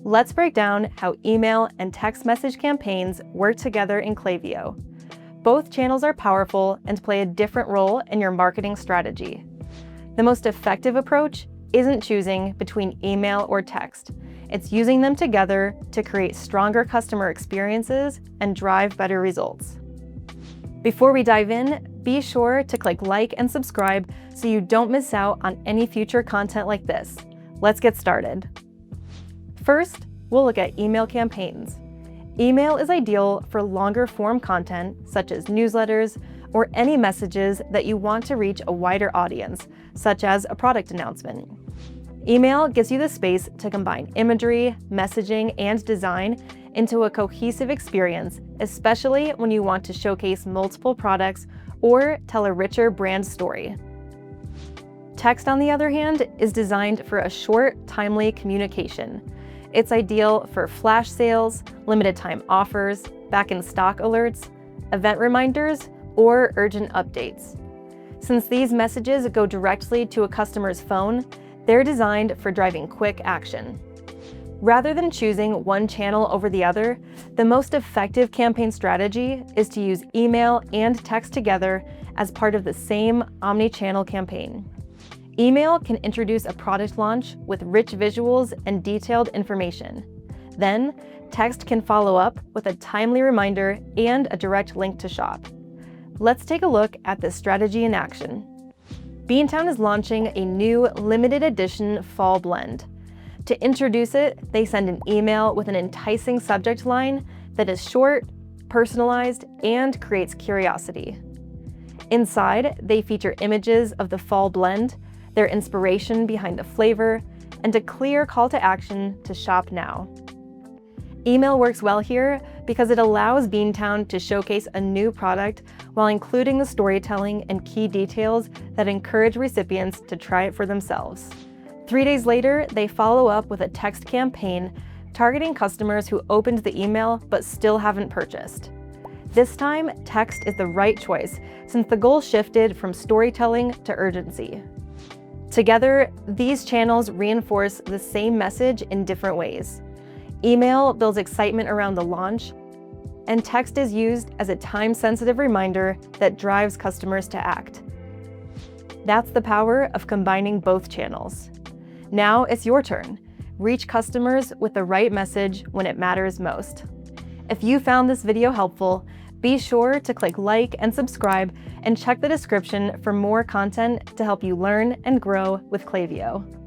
Let's break down how email and text message campaigns work together in Klaviyo. Both channels are powerful and play a different role in your marketing strategy. The most effective approach isn't choosing between email or text. It's using them together to create stronger customer experiences and drive better results. Before we dive in, be sure to click like and subscribe so you don't miss out on any future content like this. Let's get started. First, we'll look at email campaigns. Email is ideal for longer form content such as newsletters or any messages that you want to reach a wider audience, such as a product announcement. Email gives you the space to combine imagery, messaging, and design into a cohesive experience, especially when you want to showcase multiple products or tell a richer brand story. Text, on the other hand, is designed for a short, timely communication. It's ideal for flash sales, limited time offers, back-in-stock alerts, event reminders, or urgent updates. Since these messages go directly to a customer's phone, they're designed for driving quick action. Rather than choosing one channel over the other, the most effective campaign strategy is to use email and text together as part of the same omnichannel campaign. Email can introduce a product launch with rich visuals and detailed information. Then, text can follow up with a timely reminder and a direct link to shop. Let's take a look at this strategy in action. Beantown is launching a new limited edition fall blend. To introduce it, they send an email with an enticing subject line that is short, personalized, and creates curiosity. Inside, they feature images of the fall blend, their inspiration behind the flavor, and a clear call to action to shop now. Email works well here because it allows Beantown to showcase a new product while including the storytelling and key details that encourage recipients to try it for themselves. 3 days later, they follow up with a text campaign targeting customers who opened the email but still haven't purchased. This time, text is the right choice since the goal shifted from storytelling to urgency. Together, these channels reinforce the same message in different ways. Email builds excitement around the launch, and text is used as a time-sensitive reminder that drives customers to act. That's the power of combining both channels. Now it's your turn. Reach customers with the right message when it matters most. If you found this video helpful, be sure to click like and subscribe and check the description for more content to help you learn and grow with Klaviyo.